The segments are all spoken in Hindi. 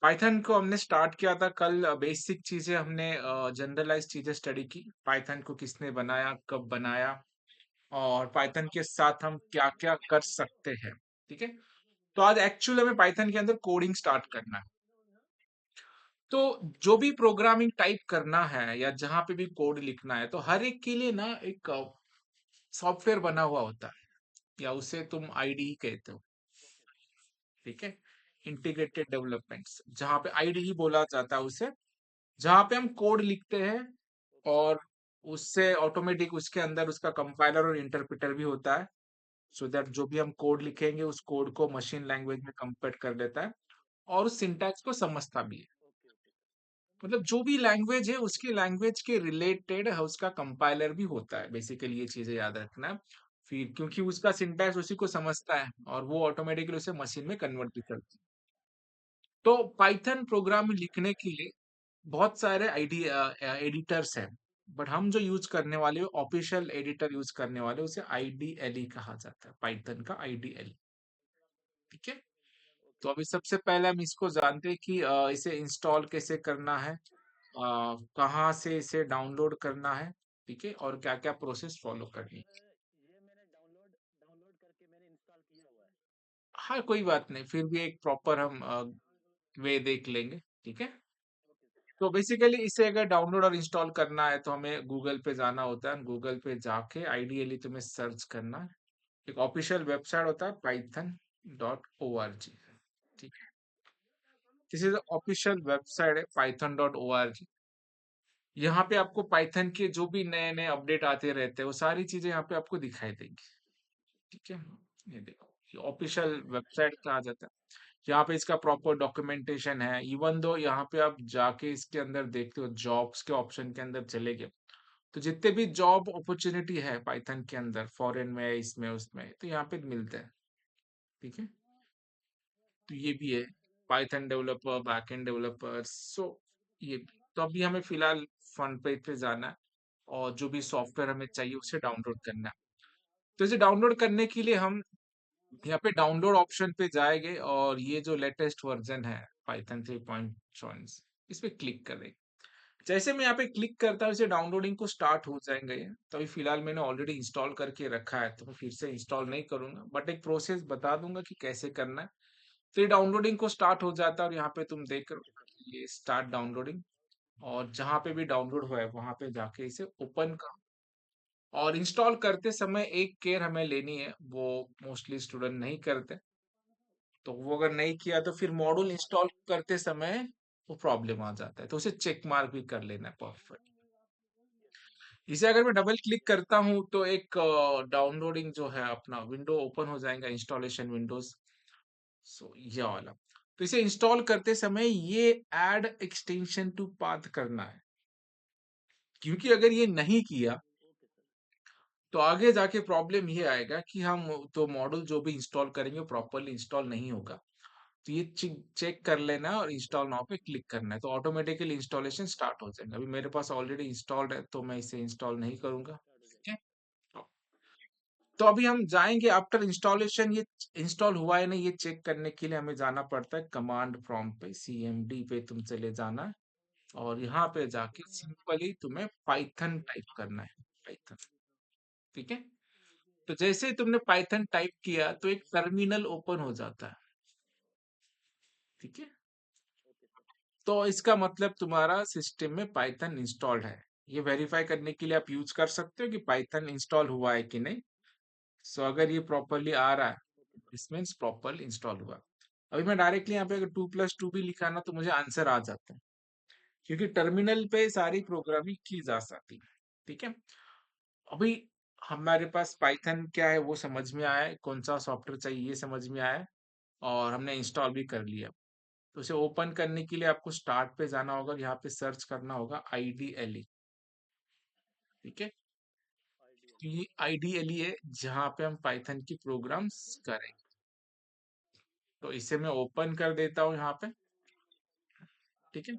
पाइथन को हमने स्टार्ट किया था कल। बेसिक चीजें हमने, जनरलाइज चीजें स्टडी की। पाइथन को किसने बनाया, कब बनाया, और पाइथन के साथ हम क्या क्या कर सकते हैं। ठीक है। तो आज एक्चुअली हमें पाइथन के अंदर कोडिंग स्टार्ट करना है। तो जो भी प्रोग्रामिंग टाइप करना है या जहां पे भी कोड लिखना है, तो हर एक के लिए ना एक सॉफ्टवेयर बना हुआ होता है, या उसे तुम आईडी कहते हो। ठीक है। इंटीग्रेटेड डेवलपमेंट्स, जहां पे आईडी ही बोला जाता है उसे, जहां पे हम कोड लिखते हैं, और उससे ऑटोमेटिक उसके अंदर उसका कंपाइलर और इंटरप्रेटर भी होता है। सो दैट जो भी हम कोड लिखेंगे उस कोड को मशीन लैंग्वेज में कन्वर्ट कर देता है, और उस सिंटैक्स को समझता भी है। मतलब जो भी लैंग्वेज है उसकी लैंग्वेज के रिलेटेड उसका कंपाइलर भी होता है। बेसिकली ये चीजें याद रखना। फिर क्योंकि उसका सिंटैक्स उसी को समझता है, और वो ऑटोमेटिकली उसे मशीन में कन्वर्ट भी करता है। तो पाइथन प्रोग्राम लिखने के लिए बहुत सारे एडिटर्स हैं, बट हम जो यूज करने वाले, ऑफिशियल एडिटर यूज करने वाले, उसे आईडीएलई कहा जाता है, पाइथन का आईडीएलई। ठीक है। तो अभी सबसे पहले हम इसको जानते हैं कि इसे इंस्टॉल कैसे करना है, कहाँ से इसे डाउनलोड करना है। ठीक है। और क्या क्या प्रोसेस फॉलो करनी है। हाँ, कोई बात नहीं, फिर भी एक प्रॉपर हम वे देख लेंगे। ठीक है। तो बेसिकली इसे अगर डाउनलोड और इंस्टॉल करना है तो हमें गूगल पे जाना होता है। गूगल पे जाके आइडियली तुम्हें सर्च करना है। एक ऑफिशियल वेबसाइट होता है python.org। ठीक है। दिस इज ऑफिशियल वेबसाइट है python.org। यहाँ पे आपको पाइथन के जो भी नए नए अपडेट आते रहते हैं, वो सारी चीजें यहाँ पे आपको दिखाई देंगी। ठीक है। ये देखो, ये ऑफिशियल वेबसाइट कहा जाता है। यहाँ पे इसका प्रॉपर डॉक्यूमेंटेशन है। इवन दो यहाँ पे आप जाके इसके अंदर देखते हो, जॉब्स के ऑप्शन के अंदर चले गए, तो जितने भी जॉब अपॉर्चुनिटी है पाइथन के अंदर, फॉरेन में, इसमें उसमें, तो यहाँ पे मिलते हैं। ठीक है। तो ये भी है, पाइथन डेवलपर, बैकएंड डेवलपर। सो ये भी। तो अभी हमें फिलहाल फ्रंट पेज पे जाना है, और जो भी सॉफ्टवेयर हमें चाहिए उसे डाउनलोड करना है। तो इसे डाउनलोड करने के लिए हम यहाँ पे डाउनलोड ऑप्शन पे जाएंगे, और ये जो लेटेस्ट वर्जन है पाइथन 3.7, इस पे क्लिक करेंगे। जैसे मैं यहाँ पे क्लिक करता हूँ, इसे डाउनलोडिंग को स्टार्ट हो जाएंगे ये। तो अभी फिलहाल मैंने ऑलरेडी इंस्टॉल करके रखा है, तो मैं फिर से इंस्टॉल नहीं करूंगा, बट एक प्रोसेस बता दूंगा कि कैसे करना है। तो ये डाउनलोडिंग को स्टार्ट हो जाता है, और यहाँ पे तुम देख रहे हो ये स्टार्ट डाउनलोडिंग। और जहाँ पे भी डाउनलोड हुआ है वहां पे जाके इसे ओपन कर। और इंस्टॉल करते समय एक केयर हमें लेनी है, वो मोस्टली स्टूडेंट नहीं करते। तो वो अगर नहीं किया तो फिर मॉड्यूल इंस्टॉल करते समय वो प्रॉब्लम आ जाता है, तो उसे चेक मार्क भी कर लेना है। परफेक्ट। इसे अगर मैं डबल क्लिक करता हूँ तो एक डाउनलोडिंग जो है अपना विंडो ओपन हो जाएगा, इंस्टॉलेशन विंडोज। सो ये वाला। तो इसे इंस्टॉल करते समय ये ऐड एक्सटेंशन टू पाथ करना है, क्योंकि अगर ये नहीं किया तो आगे जाके प्रॉब्लम ये आएगा कि हम तो मॉडल जो भी इंस्टॉल करेंगे प्रॉपरली इंस्टॉल नहीं होगा। तो ये चेक कर लेना है, और इंस्टॉल नाउ पे क्लिक करना है, तो ऑटोमेटिकली इंस्टॉलेशन स्टार्ट हो जाएगा। अभी मेरे पास ऑलरेडी इंस्टॉल्ड है, तो मैं इसे इंस्टॉल नहीं करूंगा। ठीक है। तो अभी हम जाएंगे आफ्टर इंस्टॉलेशन, ये इंस्टॉल हुआ है नहीं ये चेक करने के लिए हमें जाना पड़ता है कमांड प्रॉम्प्ट पे, सीएमडी पे तुम चले जाना है। और यहाँ पे जाके सिंपली तुम्हें पाइथन टाइप करना है। पाइथन। ठीक है। तो जैसे ही तुमने पाइथन टाइप किया तो एक टर्मिनल ओपन हो जाता है। ठीक है। तो इसका मतलब तुम्हारा सिस्टम में पाइथन इंस्टॉल्ड है। ये वेरीफाई करने के लिए आप यूज कर सकते हो कि पाइथन इंस्टॉल हुआ है कि नहीं। सो अगर ये प्रॉपरली आ रहा है, दिस मीन्स प्रॉपरली इंस्टॉल हुआ। अभी मैं डायरेक्टली यहाँ पे अगर 2+2 भी लिखा ना तो मुझे आंसर आ जाता है, क्योंकि टर्मिनल पे सारी प्रोग्रामिंग की जा सकती है। ठीक है। अभी हमारे पास पाइथन क्या है वो समझ में आया है, कौन सा सॉफ्टवेयर चाहिए ये समझ में आया है, और हमने इंस्टॉल भी कर लिया। तो उसे ओपन करने के लिए आपको स्टार्ट पे जाना होगा, और यहाँ पे सर्च करना होगा आईडीएलई। ठीक है। तो ये आईडीएलई है जहाँ पे हम पाइथन की प्रोग्राम्स करेंगे। तो इसे मैं ओपन कर देता हूँ यहाँ पे। ठीक है।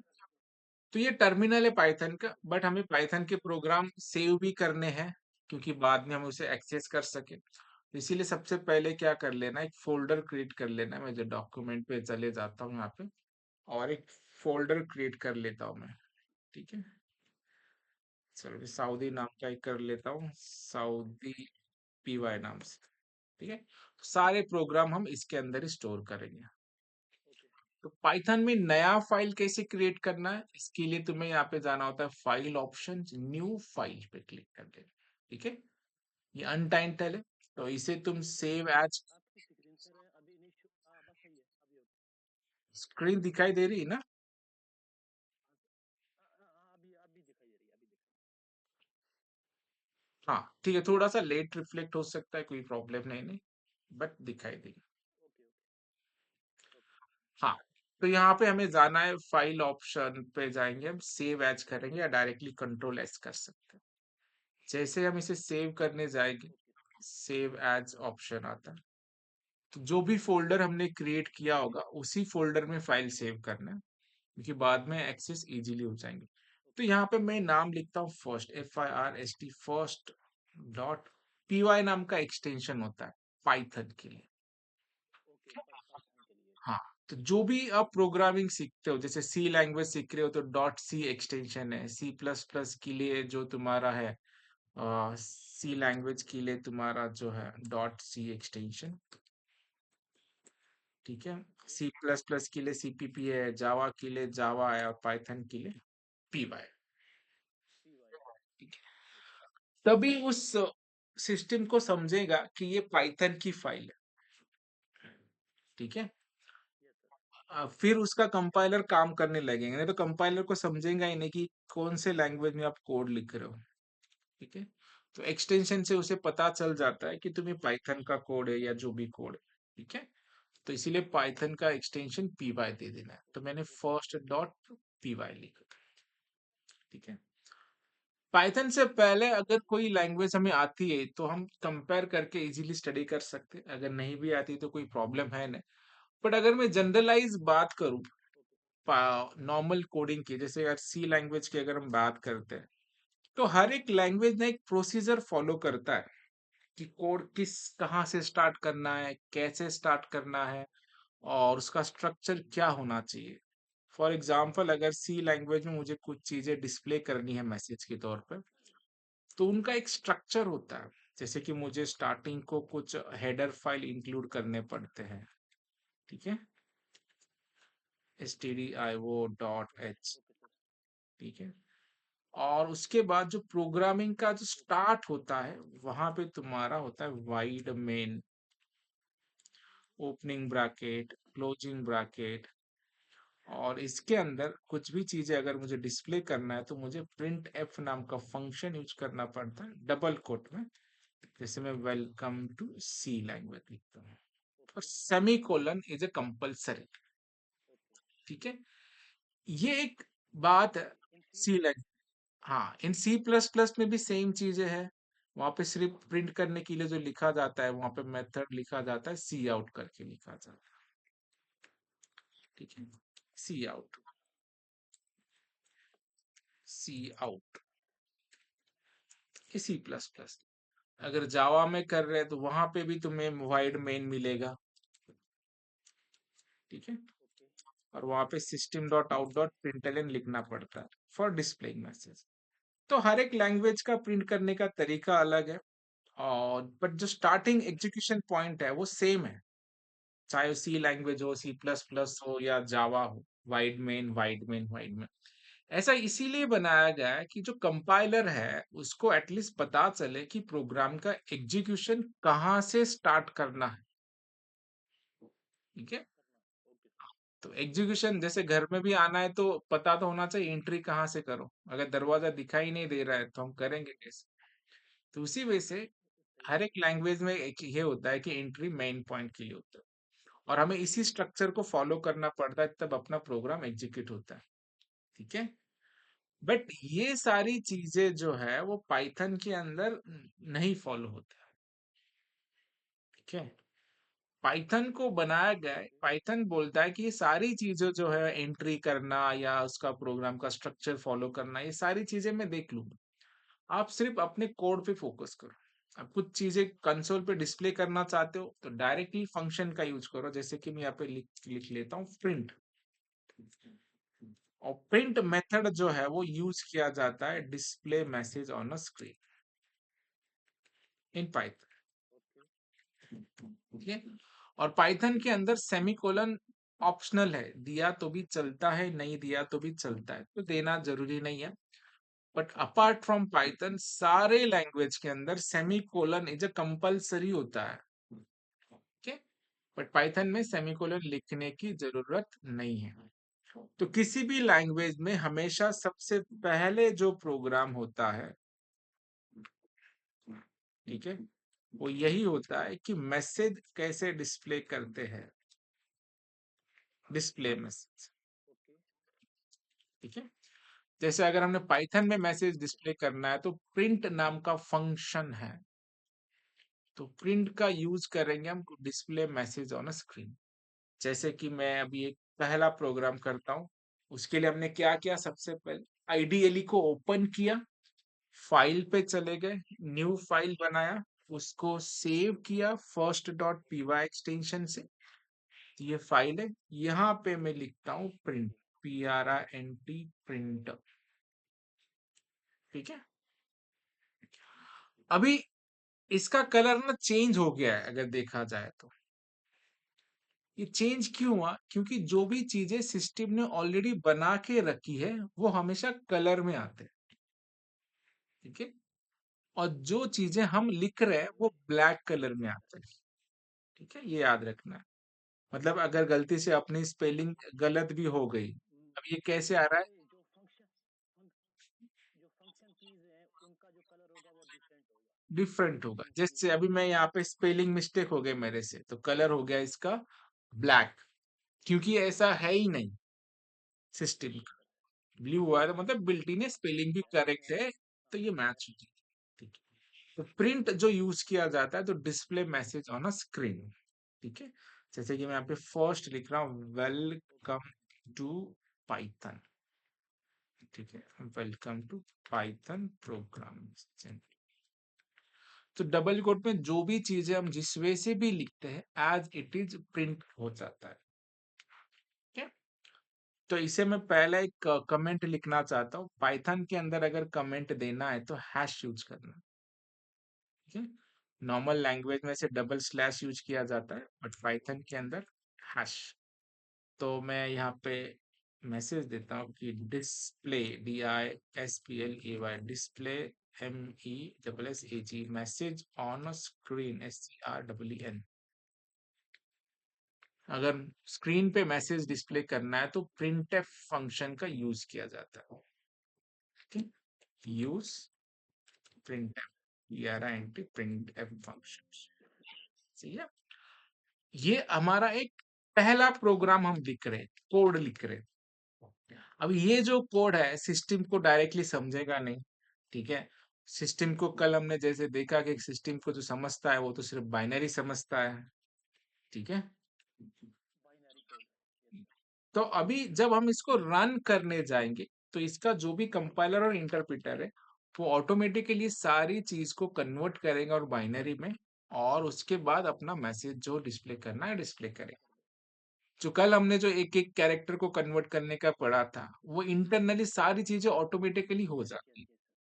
तो ये टर्मिनल है पाइथन का, बट हमें पाइथन के प्रोग्राम सेव भी करने हैं, क्योंकि बाद में हम उसे एक्सेस कर सके। तो इसीलिए सबसे पहले क्या कर लेना, एक फोल्डर क्रिएट कर लेना है। मैं जो डॉक्यूमेंट पे चले जाता हूँ यहाँ पे, और एक फोल्डर क्रिएट कर लेता हूँ मैं। ठीक है, चलो सऊदी नाम का एक कर लेता हूँ, सऊदी पीवाई नाम से। ठीक है, सारे प्रोग्राम हम इसके अंदर ही स्टोर करेंगे। तो पाइथन में नया फाइल कैसे क्रिएट करना है, इसके लिए तुम्हें यहाँ पे जाना होता है फाइल ऑप्शन, न्यू फाइल पे क्लिक कर देना। ठीक है, ये अनटाइटल है, तो इसे तुम सेव एज। स्क्रीन दिखाई दे रही है ना? हाँ ठीक है, थोड़ा सा लेट रिफ्लेक्ट हो सकता है, कोई प्रॉब्लम नहीं, नहीं बट दिखाई देगी। हाँ, तो यहाँ पे हमें जाना है, फाइल ऑप्शन पे जाएंगे, हम सेव एज करेंगे या डायरेक्टली कंट्रोल एस कर सकते हैं। जैसे हम इसे सेव करने जाएंगे, सेव एज ऑप्शन आता है, तो जो भी फोल्डर हमने क्रिएट किया होगा उसी फोल्डर में फाइल सेव करना है, क्योंकि बाद में एक्सेस इजीली हो जाएंगे। तो यहाँ पे मैं नाम लिखता हूँ first, FIRST, first dot py नाम का एक्सटेंशन होता है पाइथन के लिए। हाँ, तो जो भी आप प्रोग्रामिंग सीखते हो, जैसे सी लैंग्वेज सीख रहे हो तो डॉट सी एक्सटेंशन है, C++ के लिए जो तुम्हारा है, सी लैंग्वेज के लिए तुम्हारा जो है डॉट सी एक्सटेंशन। ठीक है, C++ के लिए CPP है, जावा के लिए जावा है, और पाइथन के लिए py। ठीक है, तभी उस सिस्टम को समझेगा कि ये पाइथन की फाइल है। ठीक है, फिर उसका कंपाइलर काम करने लगेंगे, नहीं तो कंपाइलर को समझेगा ही नहीं कि कौन से लैंग्वेज में आप कोड लिख रहे हो। ठीक है, तो एक्सटेंशन से उसे पता चल जाता है कि तुम्हें पाइथन का कोड है या जो भी कोड है। ठीक है, तो इसीलिए पाइथन का एक्सटेंशन py दे देना है, तो मैंने फर्स्ट डॉट py लिखा। ठीक है, पाइथन से पहले अगर कोई लैंग्वेज हमें आती है तो हम कंपेयर करके इजीली स्टडी कर सकते हैं, अगर नहीं भी आती तो कोई प्रॉब्लम है नहीं। बट अगर मैं जनरलाइज बात करूं नॉर्मल कोडिंग की, जैसे अगर सी लैंग्वेज की अगर हम बात करते हैं, तो हर एक लैंग्वेज ने एक प्रोसीजर फॉलो करता है कि कोड किस कहाँ से स्टार्ट करना है, कैसे स्टार्ट करना है, और उसका स्ट्रक्चर क्या होना चाहिए। फॉर एग्जाम्पल, अगर सी लैंग्वेज में मुझे कुछ चीजें डिस्प्ले करनी है मैसेज के तौर पर, तो उनका एक स्ट्रक्चर होता है। जैसे कि मुझे स्टार्टिंग को कुछ हेडर फाइल इंक्लूड करने पड़ते हैं। ठीक है, stdio.h। ठीक है, और उसके बाद जो प्रोग्रामिंग का जो स्टार्ट होता है, वहां पे तुम्हारा होता है wide main, opening bracket, closing bracket, और इसके अंदर कुछ भी चीजें अगर मुझे डिस्प्ले करना है तो मुझे प्रिंट एफ नाम का फंक्शन यूज करना पड़ता है डबल कोट में। जैसे मैं वेलकम टू सी लैंग्वेज लिखता हूँ, और semi colon is a compulsory. ठीक है, ये एक बात है सी लैंग्वेज। हाँ, इन C++ में भी सेम चीजें हैं। वहां पे सिर्फ प्रिंट करने के लिए जो लिखा जाता है, वहां पे मेथड लिखा जाता है सी आउट करके लिखा जाता है। ठीक है, सी आउट, सी आउट, C++। अगर जावा में कर रहे हैं तो वहां पे भी तुम्हें वाइड मेन मिलेगा। ठीक है, और वहां पे system dot out dot println लिखना पड़ता है फॉर डिस्प्लेइंग मैसेज। तो हर एक लैंग्वेज का प्रिंट करने का तरीका अलग है, और बट जो स्टार्टिंग एग्जीक्यूशन पॉइंट है वो सेम है, चाहे सी लैंग्वेज हो, C++ हो या जावा हो। Wide main, wide main, wide main. ऐसा इसीलिए बनाया गया है कि जो कंपाइलर है उसको एटलीस्ट पता चले कि प्रोग्राम का एग्जीक्यूशन कहाँ से स्टार्ट करना है। ठीक है, तो एग्जीक्यूशन जैसे घर में भी आना है तो पता तो होना चाहिए एंट्री कहाँ से करो। अगर दरवाजा दिखाई नहीं दे रहा है तो हम करेंगे कैसे? तो उसी वजह से हर एक लैंग्वेज में एक ये होता है कि एंट्री मेन पॉइंट के लिए होता है, और हमें इसी स्ट्रक्चर को फॉलो करना पड़ता है, तब अपना प्रोग्राम एग्जीक्यूट होता है। ठीक है, बट ये सारी चीजें जो है वो पाइथन के अंदर नहीं फॉलो होता है। ठीक है, पाइथन को बनाया गया है, पाइथन बोलता है कि ये सारी चीजें जो है एंट्री करना या उसका प्रोग्राम का स्ट्रक्चर फॉलो करना, ये सारी चीजें मैं देख लूंगा। आप सिर्फ अपने कोड पे फोकस करो। आप कुछ चीजें कंसोल पे डिस्प्ले करना चाहते हो तो डायरेक्टली फंक्शन का यूज करो, जैसे कि मैं यहाँ पे लिख लिख लेता हूँ प्रिंट। और प्रिंट मेथड जो है वो यूज किया जाता है display message on a screen in Python. ठीक है। और पाइथन के अंदर सेमीकोलन ऑप्शनल है, दिया तो भी चलता है, नहीं दिया तो भी चलता है, तो देना जरूरी नहीं है। बट अपार्ट फ्रॉम पाइथन सारे लैंग्वेज के अंदर सेमीकोलन इज अ कंपलसरी होता है। ठीक है। बट पाइथन में सेमीकोलन लिखने की जरूरत नहीं है। तो किसी भी लैंग्वेज में हमेशा सबसे पहले जो प्रोग्राम होता है, ठीक है, वो यही होता है कि मैसेज कैसे डिस्प्ले करते हैं, डिस्प्ले मैसेज। ठीक है। जैसे अगर हमने पाइथन में मैसेज डिस्प्ले करना है तो प्रिंट नाम का फंक्शन है, तो प्रिंट का यूज करेंगे हम डिस्प्ले मैसेज ऑन स्क्रीन। जैसे कि मैं अभी एक पहला प्रोग्राम करता हूँ। उसके लिए हमने क्या किया, सबसे पहले आईडीएलई को ओपन किया, फाइल पे चले गए, न्यू फाइल बनाया, उसको सेव किया फर्स्ट डॉट पीवाई एक्सटेंशन से। तो ये फाइल है, यहाँ पे मैं लिखता हूँ प्रिंट, PRINT प्रिंट। ठीक है। अभी इसका कलर ना चेंज हो गया है, अगर देखा जाए तो ये चेंज क्यों हुआ, क्योंकि जो भी चीजें सिस्टम ने ऑलरेडी बना के रखी है वो हमेशा कलर में आते हैं। ठीक है। और जो चीजें हम लिख रहे हैं वो ब्लैक कलर में आते हैं। ठीक है, ये याद रखना है। मतलब अगर गलती से अपनी स्पेलिंग गलत भी हो गई, अब ये कैसे आ रहा है, डिफरेंट होगा। जैसे अभी मैं यहाँ पे स्पेलिंग मिस्टेक हो गई मेरे से, तो कलर हो गया इसका ब्लैक, क्योंकि ऐसा है ही नहीं सिस्टम का। ब्लू हुआ है तो मतलब बिल्टी ने स्पेलिंग भी करेक्ट है, तो ये मैच होती है। ठीक है। तो प्रिंट जो यूज किया जाता है तो display message on a screen. ठीक है। जैसे कि मैं यहाँ पे फर्स्ट लिख रहा हूँ, वेलकम टू पाइथन। ठीक है, वेलकम टू पाइथन प्रोग्राम। तो डबल कोट में जो भी चीजें हम जिस वे से भी लिखते हैं एज इट इज प्रिंट हो जाता है। ठीक है। तो इसे मैं पहले एक कमेंट लिखना चाहता हूँ। पाइथन के अंदर अगर कमेंट देना है तो हैश यूज करना। ठीक है। नॉर्मल लैंग्वेज में से डबल स्लैश यूज किया जाता है, बट पाइथन के अंदर हैश। तो मैं यहाँ पे मैसेज देता हूँ कि display, DISPLAY, display MESSAG, message on screen, SCREEN। अगर स्क्रीन पे मैसेज डिस्प्ले करना है तो प्रिंटफ फंक्शन का यूज किया जाता है। ठीक है। Use printf, printf function. सही है। ये हमारा एक पहला प्रोग्राम हम लिख रहे हैं, कोड लिख रहे हैं। अब ये जो कोड है सिस्टम को डायरेक्टली समझेगा नहीं। ठीक है। सिस्टम को कल हमने जैसे देखा कि सिस्टम को जो समझता है वो तो सिर्फ बाइनरी समझता है। ठीक है। तो अभी जब हम इसको रन करने जाएंगे तो इसका जो भी कंपाइलर और इंटरप्रेटर है वो ऑटोमेटिकली सारी चीज को कन्वर्ट करेगा और बाइनरी में, और उसके बाद अपना मैसेज जो डिस्प्ले करना है डिस्प्ले करेगा। जो कल हमने जो एक एक कैरेक्टर को कन्वर्ट करने का पढ़ा था वो इंटरनली सारी चीजें ऑटोमेटिकली हो जाती है,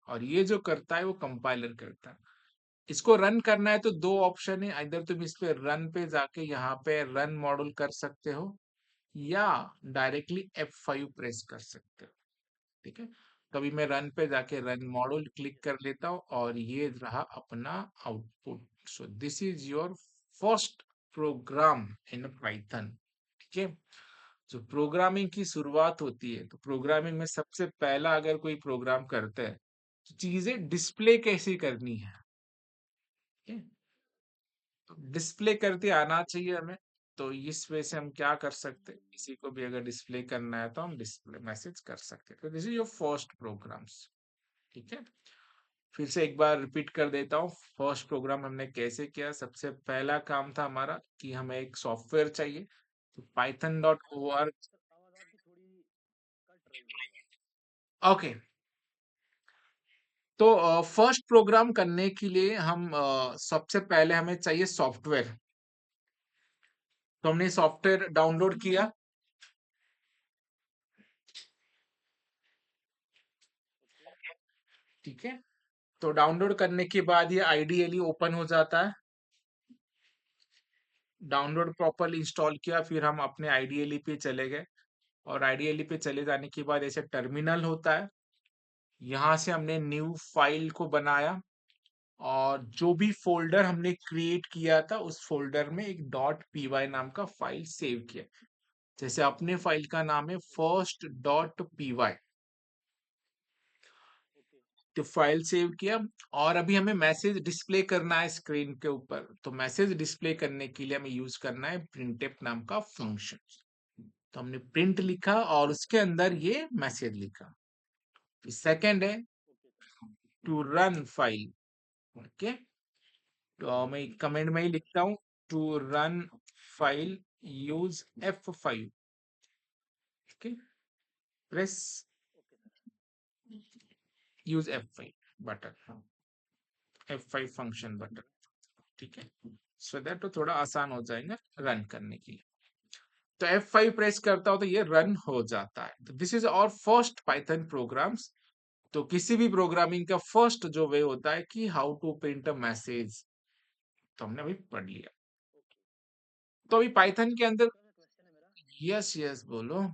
और ये जो करता है वो कंपाइलर करता है। इसको रन करना है तो दो ऑप्शन है, इधर तुम इस पे रन पे जाके यहाँ पे रन मॉड्यूल कर सकते हो, या डायरेक्टली F5 प्रेस कर सकते हो। ठीक है। कभी मैं रन पे जाके रन मॉड्यूल क्लिक कर लेता हूँ और ये रहा अपना output. So this is your first program in Python. ठीक है। जो प्रोग्रामिंग की शुरुआत होती है तो प्रोग्रामिंग में सबसे पहला अगर कोई प्रोग्राम करते हैं तो चीजें डिस्प्ले कैसी करनी है। ठीक है? तो डिस्प्ले करते आना चाहिए हमें। तो इस वजह से हम क्या कर सकते हैं, किसी को भी अगर डिस्प्ले करना है तो हम डिस्प्ले मैसेज कर सकते हैं। तो this is your first programs. ठीक है। फिर से एक बार रिपीट कर देता हूँ, फर्स्ट प्रोग्राम हमने कैसे किया। सबसे पहला काम था हमारा कि हमें एक सॉफ्टवेयर चाहिए, तो python.org। ओके। तो फर्स्ट प्रोग्राम करने के लिए हम सबसे पहले हमें चाहिए सॉफ्टवेयर। तो हमने सॉफ्टवेयर डाउनलोड किया। ठीक है। तो डाउनलोड करने के बाद ये आइडियली ओपन हो जाता है। डाउनलोड प्रॉपर्ली इंस्टॉल किया, फिर हम अपने आइडियली पे चले गए, और आइडियली पे चले जाने के बाद ऐसे टर्मिनल होता है। यहाँ से हमने न्यू फाइल को बनाया, और जो भी फोल्डर हमने क्रिएट किया था उस फोल्डर में एक डॉट पी नाम का फाइल सेव किया। जैसे अपने फाइल का नाम है फर्स्ट डॉट पी, तो फाइल सेव किया। और अभी हमें मैसेज डिस्प्ले करना है स्क्रीन के ऊपर, तो मैसेज डिस्प्ले करने के लिए हमें यूज करना है प्रिंटफ नाम का फंक्शन। तो हमने प्रिंट लिखा और उसके अंदर ये मैसेज लिखा। सेकंड है टू रन फाइल। ओके, तो मैं कमेंट में ही लिखता हूँ, to run file use F5। Okay, press use F5 button, F5 function button. ठीक है, सो दैट तो थोड़ा आसान हो जाएगा रन करने के लिए। तो F5 प्रेस करता हो तो ये रन हो जाता है। तो this is our first Python programs. तो किसी भी प्रोग्रामिंग का फर्स्ट जो वे होता है कि how to print a message, तो हमने अभी पढ़ लिया। तो अभी पाइथन के अंदर, यस यस बोलो।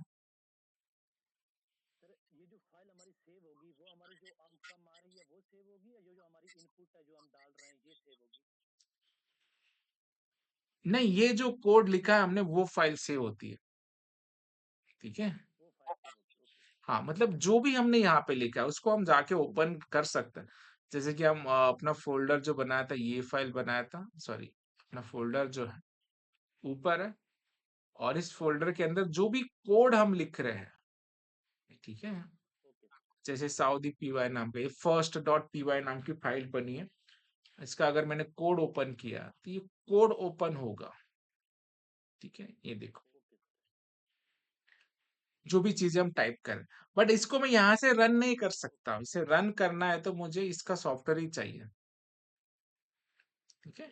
नहीं, ये जो कोड लिखा है हमने वो फाइल सेव होती है। ठीक है, हाँ मतलब जो भी हमने यहाँ पे लिखा है उसको हम जाके ओपन कर सकते हैं। जैसे कि हम अपना फोल्डर जो बनाया था, ये फाइल बनाया था, सॉरी, अपना फोल्डर जो है ऊपर है, और इस फोल्डर के अंदर जो भी कोड हम लिख रहे हैं, ठीक है, जैसे सऊदी पीवाई नाम का ये फर्स्ट डॉट पीवाई नाम की फाइल बनी है, इसका अगर मैंने कोड ओपन किया तो ये कोड ओपन होगा। ठीक है, ये देखो जो भी चीजें हम टाइप करें, बट इसको मैं यहाँ से रन नहीं कर सकता। इसे रन करना है तो मुझे इसका सॉफ्टवेयर ही चाहिए। ठीक है,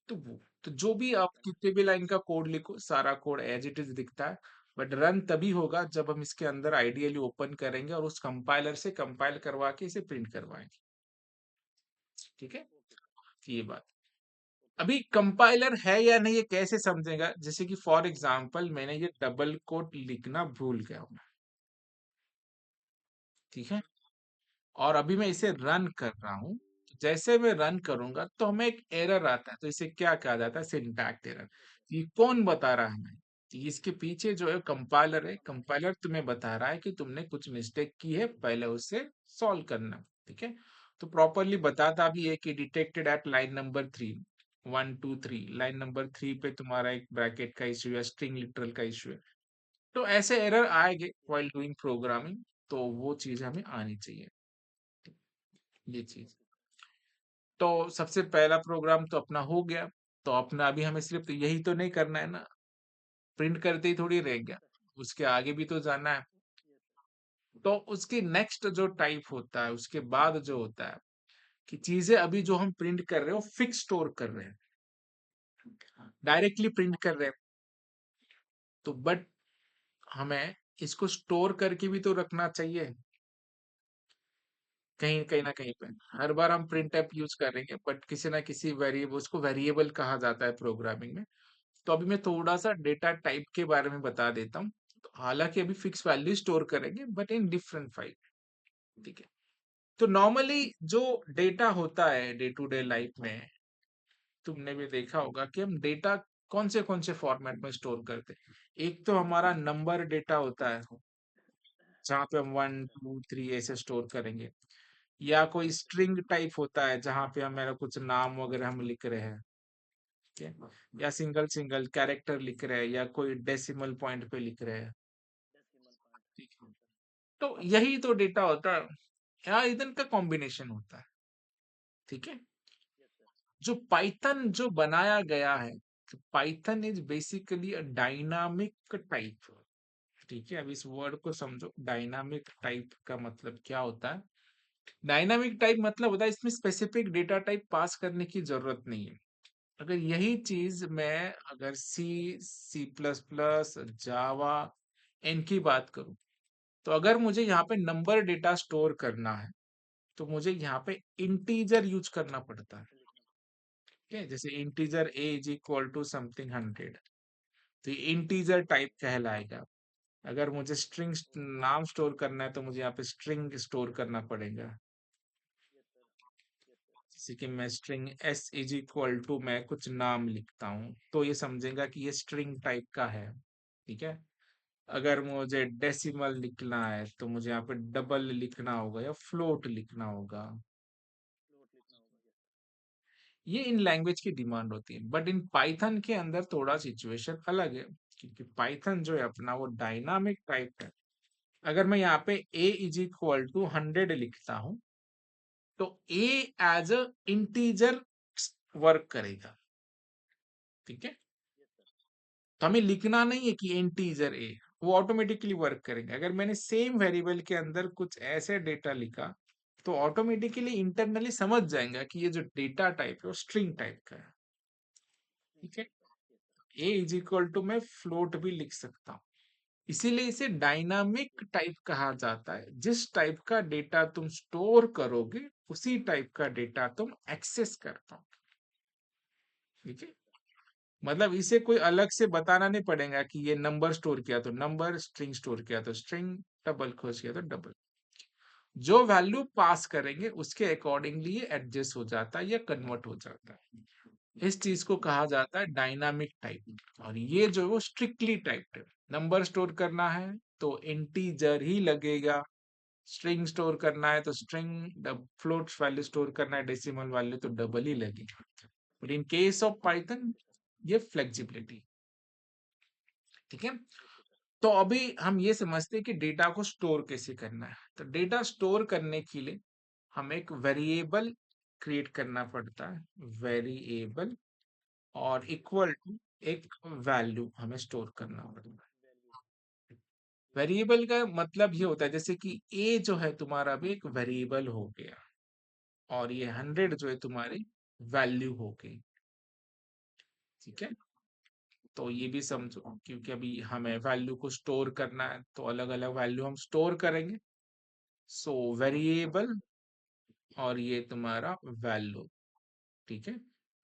तो वो, तो जो भी आप कितने भी लाइन का कोड लिखो सारा कोड एज इट इज दिखता है, बट रन तभी होगा जब हम इसके अंदर आइडियली ओपन करेंगे और उस कंपाइलर से कंपाइल करवा के इसे प्रिंट करवाएंगे। ठीक है, ये बात। अभी कंपाइलर है या नहीं ये कैसे समझेगा, जैसे कि फॉर एग्जांपल मैंने ये डबल कोट लिखना भूल गया हूं। ठीक है, और अभी मैं इसे रन कर रहा हूँ। जैसे मैं रन करूंगा तो हमें एक एरर आता है, तो इसे क्या कहा जाता है, सिंटैक्स एरर। ये कौन बता रहा है हमें, कि इसके पीछे जो है कंपाइलर है, कंपाइलर तुम्हें बता रहा है कि तुमने कुछ मिस्टेक की है, पहले उसे सॉल्व करना। ठीक है, तो प्रॉपरली बताता भी है कि detected at line number 3, 1 2 3, line number 3 पे तुम्हारा एक ब्रैकेट का इश्यू है, स्ट्रिंग लिटरल का इश्यू है। तो ऐसे एरर आएंगे व्हाइल डूइंग प्रोग्रामिंग, तो वो चीज हमें आनी चाहिए, ये चीज। तो सबसे पहला प्रोग्राम तो अपना हो गया। तो अपना अभी हमें सिर्फ तो यही तो नहीं करना है ना, प्रिंट करते ही थोड़ी रह गया, उसके आगे भी तो जाना है। तो उसके नेक्स्ट जो टाइप होता है, उसके बाद जो होता है कि चीजें अभी जो हम प्रिंट कर रहे हो फिक्स स्टोर कर रहे हैं, डायरेक्टली प्रिंट कर रहे हैं। तो बट हमें इसको स्टोर करके भी तो रखना चाहिए, कहीं कहीं ना कहीं पे। हर बार हम प्रिंट टाइप यूज करेंगे, बट किसी ना किसी वेरिएबल, उसको वेरिएबल कहा जाता है प्रोग्रामिंग में। तो अभी मैं थोड़ा सा डेटा टाइप के बारे में बता देता हूँ। तो हालांकि अभी फिक्स वैल्यू स्टोर करेंगे बट इन डिफरेंट फाइल। ठीक है, तो नॉर्मली जो डेटा होता है डे टू डे लाइफ में, तुमने भी देखा होगा कि हम डेटा कौन से फॉर्मेट में स्टोर करते हैं। एक तो हमारा नंबर डेटा होता है, जहाँ पे हम 1 2 3 ऐसे स्टोर करेंगे, या कोई स्ट्रिंग टाइप होता है जहाँ पे हमारा कुछ नाम वगैरह हम लिख रहे हैं। ठीक है, या सिंगल सिंगल कैरेक्टर लिख रहे हैं, या कोई डेसिमल पॉइंट पे लिख रहे हैं। ठीक है, तो यही तो डेटा होता है, या इधर का कॉम्बिनेशन होता है। ठीक है, जो पाइथन जो बनाया गया है, तो Python is basically a dynamic type. ठीक है, अब इस वर्ड को समझो, डायनामिक टाइप का मतलब क्या होता है। डायनामिक टाइप मतलब होता है इसमें स्पेसिफिक डेटा टाइप पास करने की जरूरत नहीं है। अगर यही चीज मैं अगर C++, जावा, इनकी बात करूं, तो अगर मुझे यहाँ पे नंबर डेटा स्टोर करना है, तो मुझे यहाँ पे इंटीजर यूज करना पड़ता है। ठीक है, जैसे integer a is equal to something 100, तो ये इंटीजर टाइप कहलाएगा। अगर मुझे स्ट्रिंग नाम स्टोर करना है तो मुझे यहाँ पे स्ट्रिंग स्टोर करना पड़ेगा। जैसे कि मैं string s is equal to मैं कुछ नाम लिखता हूँ तो ये समझेगा कि ये स्ट्रिंग टाइप का है। ठीक है, अगर मुझे डेसिमल लिखना है तो मुझे यहाँ पे डबल लिखना होगा या फ्लोट लिखना होगा। ये इन लैंग्वेज की डिमांड होती है, बट इन पाइथन के अंदर थोड़ा सिचुएशन अलग है, क्योंकि पाइथन जो है अपना वो डायनामिक टाइप है। अगर मैं यहाँ पे a इज इक्वल टू 100 लिखता हूँ तो a as a integer work करेगा। ठीक है, तो हमें लिखना नहीं है कि इंटीजर a, वो ऑटोमेटिकली वर्क करेंगे। अगर मैंने सेम वेरिएबल के अंदर कुछ ऐसे डेटा लिखा तो ऑटोमेटिकली इंटरनली समझ जाएगा कि ये जो डेटा टाइप है वो स्ट्रिंग टाइप का है। ठीक है, a इज इक्वल टू मैं फ्लोट भी लिख सकता हूँ, इसीलिए इसे डायनामिक टाइप कहा जाता है। जिस टाइप का डेटा तुम स्टोर करोगे उसी टाइप का डेटा तुम एक्सेस कर पाओ। ठीक है, मतलब इसे कोई अलग से बताना नहीं पड़ेगा कि ये नंबर स्टोर किया तो नंबर, स्ट्रिंग स्टोर किया तो स्ट्रिंग, डबल खोज किया तो डबल। जो वैल्यू पास करेंगे उसके अकॉर्डिंगली ये एडजस्ट हो जाता है या कन्वर्ट हो जाता है। इस चीज को कहा जाता है डायनामिक टाइप, और ये जो है वो स्ट्रिक्टली टाइप्ड है। नंबर स्टोर करना है तो इंटीजर ही लगेगा, स्ट्रिंग स्टोर करना है तो स्ट्रिंग, फ्लोट वैल्यू स्टोर करना है डेसिमल वैल्यू तो डबल ही लगेगा। But in case of Python ये फ्लेक्सिबिलिटी। ठीक है, तो अभी हम ये समझते हैं कि डेटा को स्टोर कैसे करना है। तो डेटा स्टोर करने के लिए हमें एक वेरिएबल क्रिएट करना पड़ता है, वेरिएबल, और इक्वल टू एक वैल्यू हमें स्टोर करना पड़ता है। वेरिएबल का मतलब ये होता है जैसे कि a जो है तुम्हारा भी एक वेरिएबल हो गया, और ये 100 जो है तुम्हारी वैल्यू हो गई। ठीक है, तो ये भी समझो, क्योंकि अभी हमें वैल्यू को स्टोर करना है तो अलग अलग वैल्यू हम स्टोर करेंगे। सो वेरिएबल और ये तुम्हारा वैल्यू। ठीक है,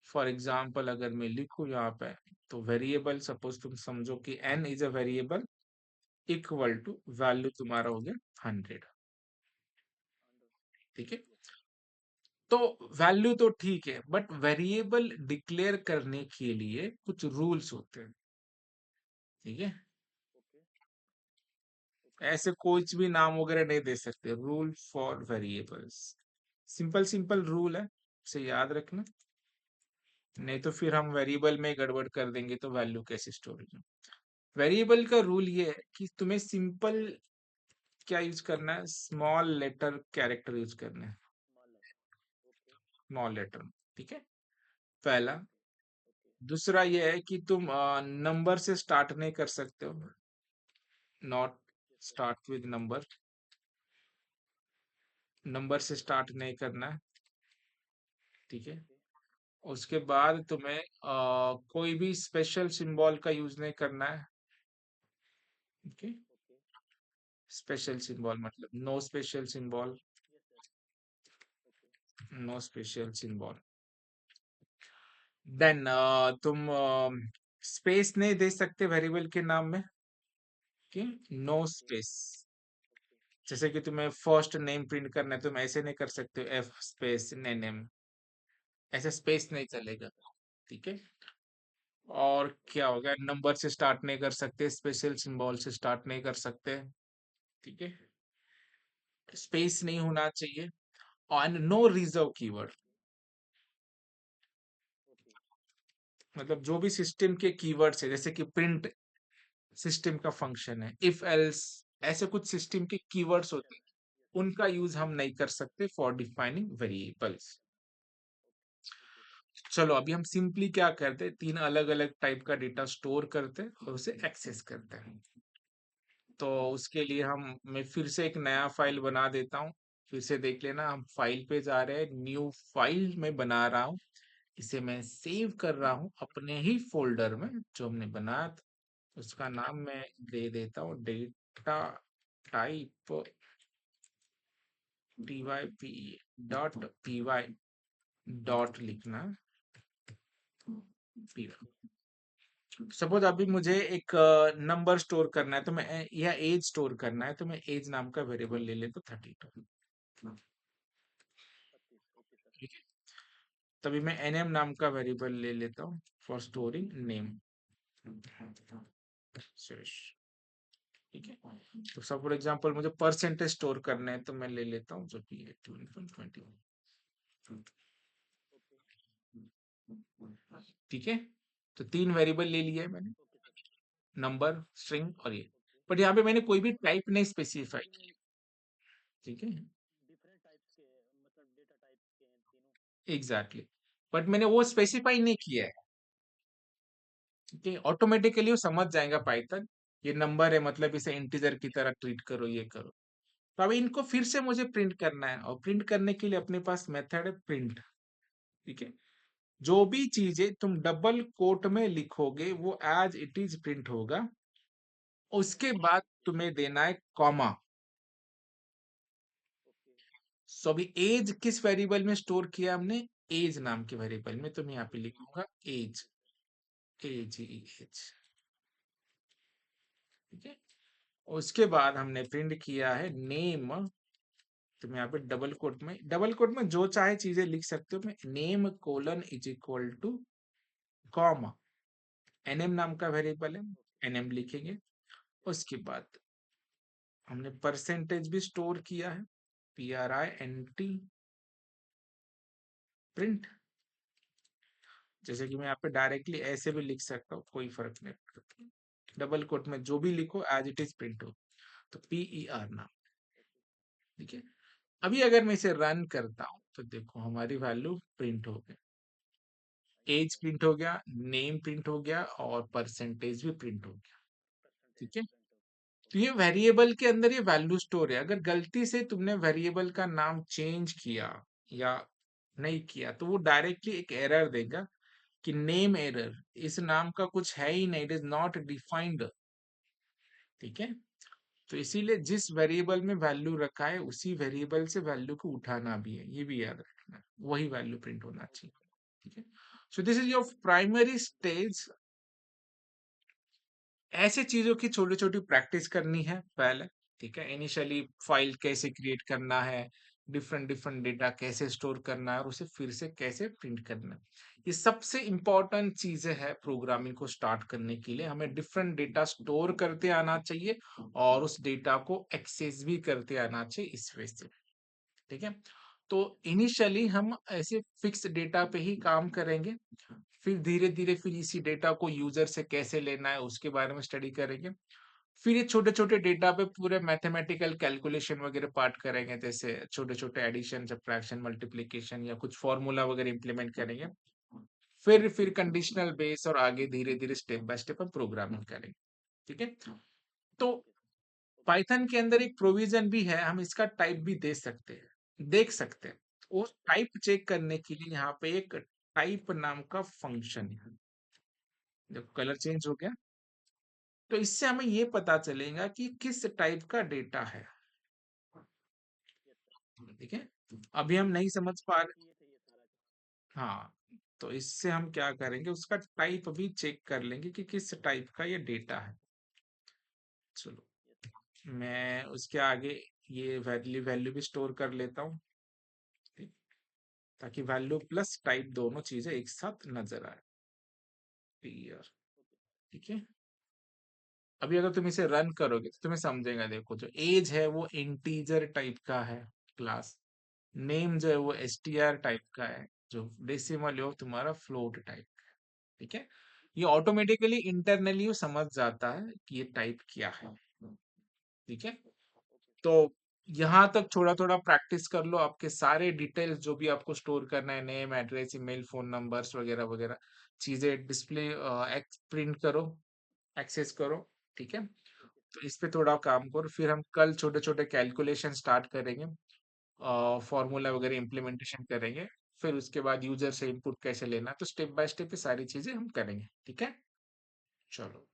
फॉर एग्जाम्पल अगर मैं लिखूं यहाँ पे, तो वेरिएबल सपोज तुम समझो कि n is a variable equal to value तुम्हारा हो गया 100। ठीक है, तो वैल्यू तो ठीक है, बट वेरिएबल डिक्लेयर करने के लिए कुछ रूल्स होते हैं। ठीक है, ऐसे कुछ भी नाम वगैरह नहीं दे सकते। Rule for variables, simple simple rule है, उसे याद रखना, नहीं तो फिर हम वेरिएबल में गड़बड़ कर देंगे तो वैल्यू कैसे स्टोर होगी। वेरिएबल का रूल ये है कि तुम्हें सिंपल क्या यूज करना है, स्मॉल लेटर कैरेक्टर यूज करना है, स्मॉल लेटर। ठीक है, पहला। दूसरा ये है कि तुम नंबर से स्टार्ट नहीं कर सकते हो, not start with number, number से स्टार्ट नहीं करना है। ठीक है, उसके बाद तुम्हें कोई भी स्पेशल सिंबल का यूज नहीं करना है। ओके, स्पेशल सिंबल मतलब no special symbol, no special symbol. Then तुम स्पेस नहीं दे सकते वेरिएबल के नाम में, कि नो स्पेस। जैसे कि तुम्हें फर्स्ट नेम प्रिंट करना है, तुम ऐसे नहीं कर सकते हो एफ स्पेस नेम, ऐसे स्पेस नहीं चलेगा। ठीक है, और क्या हो गया, नंबर से स्टार्ट नहीं कर सकते, स्पेशल सिंबल से स्टार्ट नहीं कर सकते। ठीक है, स्पेस नहीं होना चाहिए, और नो रिजर्व कीवर्ड, मतलब जो भी सिस्टम के कीवर्ड्स है, जैसे कि प्रिंट सिस्टम का फंक्शन है, इफ एल्स, ऐसे कुछ सिस्टम के कीवर्ड्स होते हैं, उनका यूज हम नहीं कर सकते फॉर डिफाइनिंग वेरिएबल्स। चलो अभी हम सिंपली क्या करते हैं, तीन अलग अलग टाइप का डेटा स्टोर करते हैं और उसे एक्सेस करते हैं। तो उसके लिए हम, मैं फिर से एक नया फाइल बना देता हूँ, फिर से देख लेना। हम फाइल पे जा रहे हैं, न्यू फाइल में बना रहा हूँ, इसे मैं सेव कर रहा हूँ अपने ही फोल्डर में जो हमने बनाया था। उसका नाम मैं दे देता हूँ डेटा टाइप py डॉट लिखना py। सपोज अभी मुझे एक नंबर स्टोर करना है तो मैं या एज स्टोर करना है तो मैं एज नाम का वेरिएबल ले लेता हूँ 32। ठीक है, तभी मैं nm नाम का वेरिएबल ले लेता हूँ फॉर स्टोरिंग नेम। ठीक है, तो सब फॉर एग्जांपल मुझे परसेंटेज स्टोर करना है तो मैं ले लेता हूँ जो कि 20। ठीक है, तो 3 वेरिएबल ले लिया है मैंने, नंबर, स्ट्रिंग और ये। बट यहाँ पे मैंने कोई भी टाइप नहीं स्पेसिफाई किया। ठीक है, एग्जैक्टली, बट मैंने वो स्पेसिफाई नहीं किया है। ठीक है, ऑटोमेटिकली वो समझ जाएगा पाइथन, ये नंबर है मतलब इसे इंटीजर की तरह ट्रीट करो, ये करो। तो अब इनको फिर से मुझे प्रिंट करना है और प्रिंट करने के लिए अपने पास मेथड है प्रिंट। ठीक है, जो भी चीजें तुम डबल कोट में लिखोगे वो एज इट इज प्रिंट होगा। उसके बाद तुम्हें देना है कॉमा। सो अभी एज किस वेरिएबल में स्टोर किया हमने, एज नाम के वेरिएबल में, तो मैं यहाँ पे लिखूंगा एज, एज एज। ठीक है, उसके बाद हमने प्रिंट किया है नेम। तो मैं यहाँ पे डबल कोट में जो चाहे चीजें लिख सकते हो, मैं name colon is equal to comma, NM नाम का वेरिएबल है, एनएम लिखेंगे। उसके बाद हमने परसेंटेज भी स्टोर किया है, PRINT प्रिंट। जैसे कि मैं यहाँ पे डायरेक्टली ऐसे भी लिख सकता हूँ, कोई फर्क नहीं पड़ता। डबल कोट में जो भी लिखो एज इट इज प्रिंट हो, तो PER नाम। ठीक है, अभी अगर मैं इसे रन करता हूँ तो देखो हमारी वैल्यू प्रिंट हो गई, एज प्रिंट हो गया, नेम प्रिंट हो गया और परसेंटेज भी प्रिंट हो गया। ठीक है, तो ये वेरिएबल के अंदर ये वैल्यू स्टोर है। अगर गलती से तुमने वेरिएबल का नाम चेंज किया या नहीं किया तो वो डायरेक्टली एक एरर देगा कि नेम एरर, इस नाम का कुछ है ही नहीं, इट इज नॉट डिफाइंड। ठीक है, तो इसीलिए जिस वेरिएबल में वैल्यू रखा है उसी वेरिएबल से वैल्यू को उठाना भी है, ये भी याद रखना है, वही वैल्यू प्रिंट होना चाहिए। ठीक है, सो this is your primary stage. ऐसे चीजों की छोटी छोटी प्रैक्टिस करनी है पहले। ठीक है, इनिशियली फाइल कैसे क्रिएट करना है, डिफरेंट डिफरेंट डेटा कैसे स्टोर करना है और उसे फिर से कैसे प्रिंट करना है, ये सबसे इंपॉर्टेंट चीजें है प्रोग्रामिंग को स्टार्ट करने के लिए। हमें डिफरेंट डेटा स्टोर करते आना चाहिए और उस डेटा को एक्सेस भी करते आना चाहिए इस वजह से। ठीक है, तो इनिशियली हम ऐसे फिक्स डेटा पे ही काम करेंगे, फिर धीरे धीरे फिर इसी डेटा को यूजर से कैसे लेना है उसके बारे में स्टडी करेंगे। फिर ये छोटे छोटे डेटा पे पूरे मैथमेटिकल कैलकुलेशन वगैरह पार्ट करेंगे, जैसे छोटे छोटे एडिशन, सब्ट्रैक्शन, मल्टीप्लिकेशन या कुछ फॉर्मूला वगैरह इंप्लीमेंट करेंगे। फिर कंडीशनल बेस और आगे धीरे धीरे स्टेप बाय स्टेप हम प्रोग्रामिंग करेंगे। ठीक है, तो पाइथन के अंदर एक प्रोविजन भी है, हम इसका टाइप भी दे सकते हैं, देख सकते हैं। उस टाइप चेक करने के लिए यहाँ पे एक टाइप नाम का फंक्शन है। देखो कलर चेंज हो गया, तो इससे हमें ये पता चलेगा कि किस टाइप का डेटा है। ठीक है, अभी हम नहीं समझ पा रहे। हाँ, तो इससे हम क्या करेंगे, उसका टाइप भी चेक कर लेंगे कि किस टाइप का ये डेटा है। चलो, मैं उसके आगे ये वैल्यू वैल्यू भी स्टोर कर लेता हूँ, ठीक, ताकि वैल्यू प्लस टाइप दोनों चीजें एक साथ नजर आए। क्लियर। ठीक है, अभी अगर तुम इसे रन करोगे तो तुम्हें समझेगा। देखो जो एज है वो इंटीजर टाइप का है क्लास, नेम जो है वो str टाइप का है, जो डेसिमल है वो तुम्हारा फ्लोट टाइप। ठीक है, ये ऑटोमेटिकली इंटरनली वो समझ जाता है कि ये टाइप क्या है। ठीक है, तो यहाँ तक थोड़ा थोड़ा प्रैक्टिस कर लो, आपके सारे डिटेल्स जो भी आपको स्टोर करना है, name, address, email, phone numbers वगैरह वगैरह चीजें डिस्प्ले प्रिंट करो, एक्सेस करो। ठीक है, तो इस पे थोड़ा काम करो, फिर हम कल छोटे छोटे कैलकुलेशन स्टार्ट करेंगे, फॉर्मूला वगैरह इम्प्लीमेंटेशन करेंगे। फिर उसके बाद यूजर से इनपुट कैसे लेना है, तो स्टेप बाय स्टेप ये सारी चीजें हम करेंगे। ठीक है, चलो।